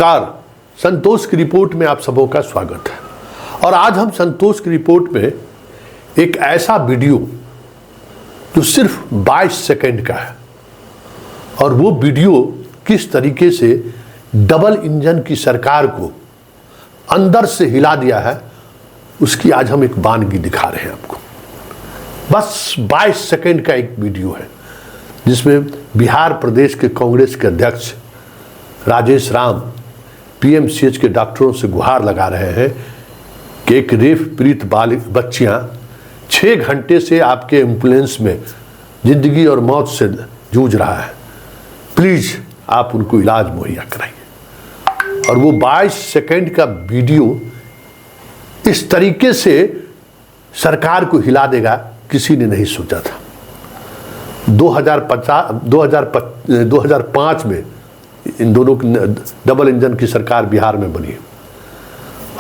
Car संतोष की report में आप सबों का स्वागत है। और आज हम संतोष की रिपोर्ट में एक ऐसा वीडियो जो सिर्फ 22 सेकंड का है और वो वीडियो किस तरीके से डबल इंजन की सरकार को अंदर से हिला दिया है उसकी आज हम एक वानगी दिखा रहे हैं आपको। बस 22 सेकंड का एक वीडियो है जिसमें बिहार प्रदेश के कांग्रेस के अध्यक्ष राजेश राम पीएमसीएच के डॉक्टरों से गुहार लगा रहे हैं कि एक रेप पीड़ित बच्चियां 6 घंटे से आपके एम्बुलेंस में जिंदगी और मौत से जूझ रहा है, प्लीज आप उनको इलाज मुहैया कराइए। और वो 22 सेकंड का वीडियो इस तरीके से सरकार को हिला देगा किसी ने नहीं सोचा था। 2005 में इन दोनों की डबल इंजन की सरकार बिहार में बनी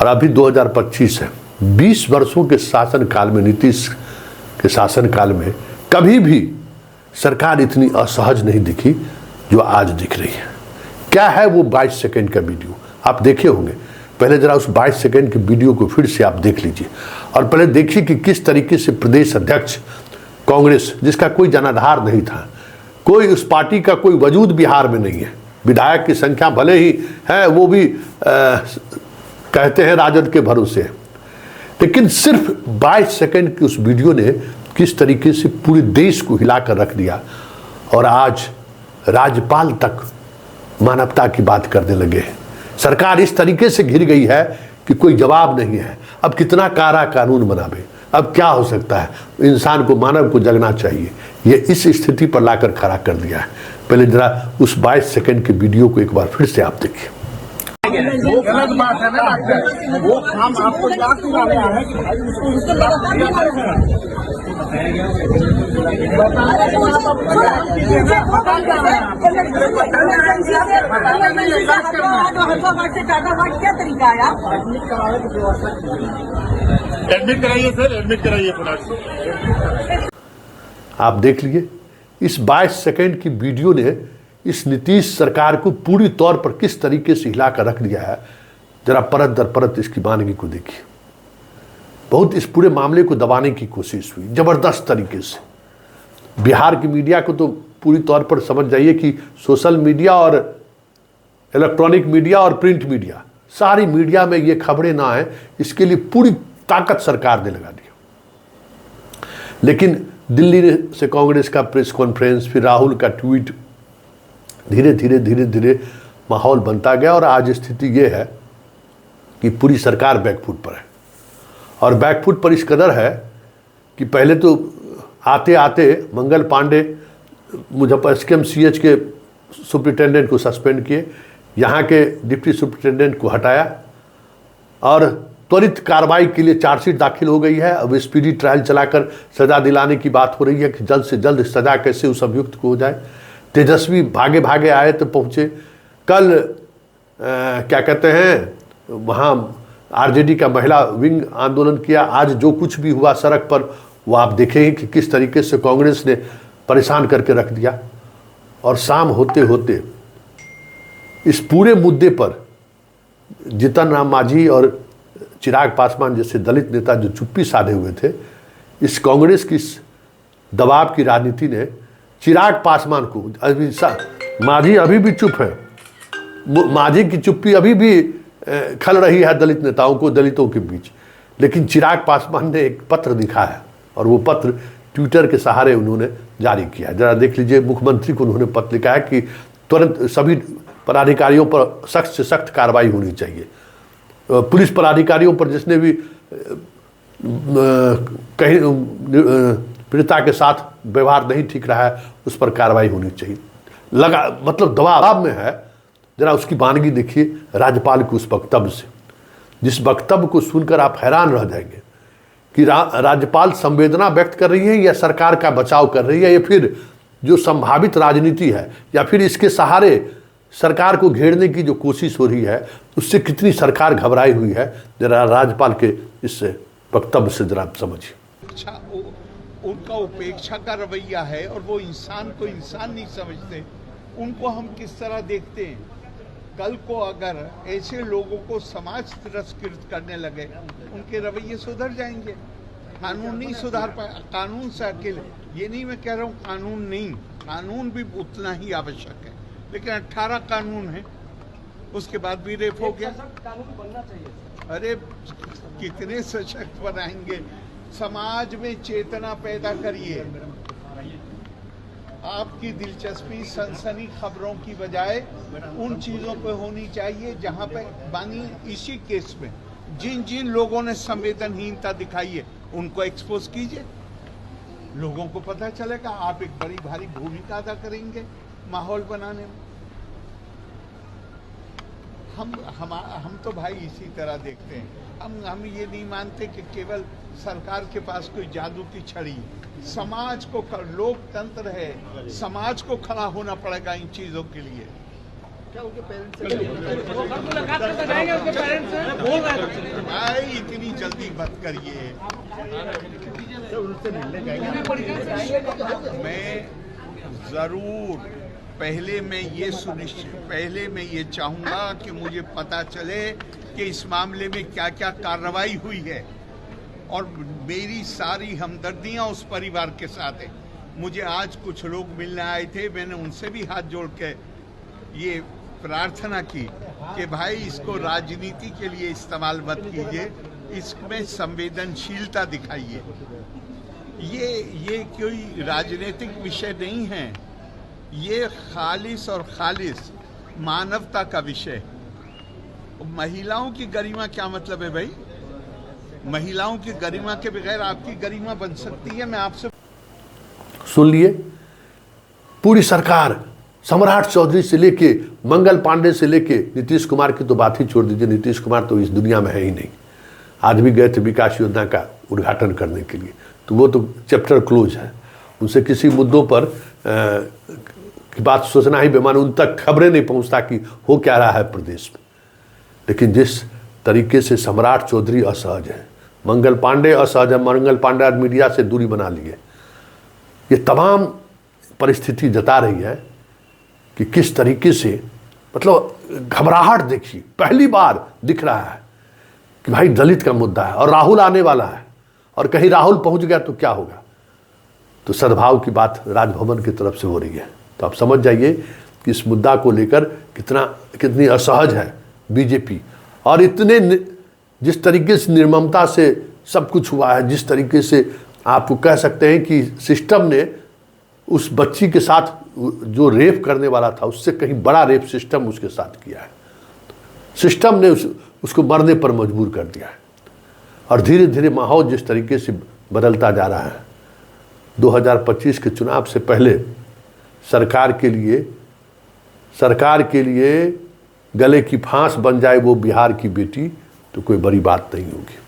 और अभी 2025 है। 20 वर्षों के शासनकाल में, नीतीश के शासनकाल में कभी भी सरकार इतनी असहज नहीं दिखी जो आज दिख रही है। क्या है वो 22 सेकंड का वीडियो? आप देखे होंगे, पहले जरा उस 22 सेकंड के वीडियो को फिर से आप देख लीजिए और पहले देखिए कि किस तरीके से प्रदेश अध्यक्ष कांग्रेस, जिसका कोई जनाधार नहीं था, कोई उस पार्टी का कोई वजूद बिहार में नहीं है, विधायक की संख्या भले ही है वो भी कहते हैं राजद के भरोसे है, लेकिन सिर्फ 22 सेकंड की उस वीडियो ने किस तरीके से पूरे देश को हिलाकर रख दिया। और आज राज्यपाल तक मानवता की बात करने लगे हैं। सरकार इस तरीके से घिर गई है कि कोई जवाब नहीं है। अब कितना कारा कानून बनावे, अब क्या हो सकता है? इंसान को, मानव को जगना चाहिए। ये इस स्थिति पर लाकर खड़ा कर दिया है। पहले जरा उस 22 सेकंड के वीडियो को एक बार फिर से आप देखिए। वो गलत बात है ना डॉक्टर, वो हम आपको याद दिला रहा है कि भाई उसको एडमिट कराइए सर, एडमिट कराइए फटाक। आप देख लीजिए इस 22 सेकंड की वीडियो ने इस नीतीश सरकार को पूरी तौर पर किस तरीके से हिलाकर रख दिया है। जरा परत दर परत इसकी वानगी को देखिए। बहुत इस पूरे मामले को दबाने की कोशिश हुई जबरदस्त तरीके से। बिहार की मीडिया को तो पूरी तौर पर समझ जाइए कि सोशल मीडिया और इलेक्ट्रॉनिक मीडिया और प्रिंट मीडिया, सारी मीडिया में ये खबरें ना आए इसके लिए पूरी ताकत सरकार ने लगा दी। लेकिन दिल्ली से कांग्रेस का प्रेस कॉन्फ्रेंस, फिर राहुल का ट्वीट, धीरे धीरे माहौल बनता गया और आज स्थिति ये है कि पूरी सरकार बैकफुट पर है। और बैकफुट पर इस कदर है कि पहले तो आते आते मंगल पांडे SKMCH के सुप्रिटेंडेंट को सस्पेंड किए, यहाँ के डिप्टी सुप्रिटेंडेंट को हटाया और त्वरित कार्रवाई के लिए चार्जशीट दाखिल हो गई है। अब स्पीडी ट्रायल चलाकर सजा दिलाने की बात हो रही है कि जल्द से जल्द सजा कैसे उस अभियुक्त को हो जाए। तेजस्वी भागे भागे आए तो पहुँचे। कल क्या कहते हैं, वहाँ आरजेडी का महिला विंग आंदोलन किया। आज जो कुछ भी हुआ सड़क पर वो आप देखेंगे कि किस तरीके से कांग्रेस ने परेशान करके रख दिया। और शाम होते होते इस पूरे मुद्दे पर जीतन राम मांझी और चिराग पासवान जैसे दलित नेता जो चुप्पी साधे हुए थे, इस कांग्रेस की दबाव की राजनीति ने चिराग पासवान को, मांझी अभी भी चुप है, मांझी की चुप्पी अभी भी खल रही है दलित नेताओं को, दलितों के बीच। लेकिन चिराग पासवान ने एक पत्र लिखा है और वो पत्र ट्विटर के सहारे उन्होंने जारी किया। जरा देख लीजिए, मुख्यमंत्री को उन्होंने पत्र लिखा है कि तुरंत सभी पदाधिकारियों पर सख्त से सख्त कार्रवाई होनी चाहिए। पुलिस पदाधिकारियों पर जिसने भी कहीं पीड़िता के साथ व्यवहार नहीं ठीक रहा है उस पर कार्रवाई होनी चाहिए। मतलब दबाव में है। जरा उसकी वानगी देखिए राज्यपाल के उस वक्तव्य से, जिस वक्तव्य को सुनकर आप हैरान रह जाएंगे कि राज्यपाल संवेदना व्यक्त कर रही है या सरकार का बचाव कर रही है, या फिर जो संभावित राजनीति है, या फिर इसके सहारे सरकार को घेरने की जो कोशिश हो रही है उससे कितनी सरकार घबराई हुई है। जरा राज्यपाल के इस वक्तव्य से जरा समझिए। उनका उपेक्षा का रवैया है और वो इंसान को इंसान नहीं समझते। उनको हम किस तरह देखते हैं? कल को अगर ऐसे लोगों को समाज तिरस्कृत करने लगे, उनके रवैये सुधर जाएंगे। कानून नहीं सुधार पाए, कानून से अकेले, ये नहीं मैं कह रहा हूँ कानून नहीं, कानून भी उतना ही आवश्यक है, लेकिन 18 कानून है, उसके बाद भी रेप हो गया। कानून बनना चाहिए। अरे कितने सशक्त बनाएंगे, समाज में चेतना पैदा करिए। आपकी दिलचस्पी सनसनी खबरों की बजाय उन चीजों पे होनी चाहिए जहां पे बानी इसी केस में जिन जिन लोगों ने संवेदनहीनता दिखाई है उनको एक्सपोज कीजिए, लोगों को पता चलेगा। आप एक बड़ी भारी भूमिका अदा करेंगे माहौल बनाने में। हम तो भाई इसी तरह देखते हैं। हम ये नहीं मानते कि केवल सरकार के पास कोई जादू की छड़ी, समाज को, लोकतंत्र है, समाज को खड़ा होना पड़ेगा इन चीजों के लिए। क्या उनके पेरेंट्स से मुलाकात कर जाएंगे? उनके पेरेंट्स से बोल रहे हैं भाई इतनी जल्दी मत करिए। उनसे मिलने जाएंगे? मैं जरूर पहले मैं ये चाहूंगा कि मुझे पता चले कि इस मामले में क्या क्या कार्रवाई हुई है, और मेरी सारी हमदर्दियां उस परिवार के साथ है। मुझे आज कुछ लोग मिलने आए थे, मैंने उनसे भी हाथ जोड़ के ये प्रार्थना की कि भाई इसको राजनीति के लिए इस्तेमाल मत कीजिए, इसमें संवेदनशीलता दिखाइए। ये कोई राजनीतिक विषय नहीं है, ये खालिस और खालिस मानवता का विषय। महिलाओं की गरिमा क्या मतलब है भाई? महिलाओं की गरिमा के बगैर आपकी गरिमा बन सकती है? मैं आपसे सुन लिए, पूरी सरकार सम्राट चौधरी से लेके मंगल पांडे से लेके नीतीश कुमार की तो बात ही छोड़ दीजिए, नीतीश कुमार तो इस दुनिया में है ही नहीं। आज भी गए थे विकास योजना का उद्घाटन करने के लिए, तो वो तो चैप्टर क्लोज है। उनसे किसी मुद्दों पर की बात सोचना ही बेमान, उन तक खबरें नहीं पहुंचता कि हो क्या रहा है प्रदेश में। लेकिन जिस तरीके से सम्राट चौधरी असहज है, मंगल पांडे असहज है, मंगल पांडे आज मीडिया से दूरी बना लिए, ये तमाम परिस्थिति जता रही है कि किस तरीके से, मतलब घबराहट देखिए, पहली बार दिख रहा है कि भाई दलित का मुद्दा है और राहुल आने वाला है, और कहीं राहुल पहुंच गया तो क्या होगा। तो सद्भाव की बात राजभवन की तरफ से हो रही है। तो आप समझ जाइए कि इस मुद्दा को लेकर कितनी असहज है बीजेपी, और इतने जिस तरीके से निर्ममता से सब कुछ हुआ है, जिस तरीके से आपको कह सकते हैं कि सिस्टम ने उस बच्ची के साथ जो रेप करने वाला था उससे कहीं बड़ा रेप सिस्टम उसके साथ किया है। सिस्टम ने उसको मरने पर मजबूर कर दिया है। और धीरे धीरे माहौल जिस तरीके से बदलता जा रहा है, 2025 के चुनाव से पहले सरकार के लिए गले की फांस बन जाए वो बिहार की बेटी, तो कोई बड़ी बात नहीं होगी।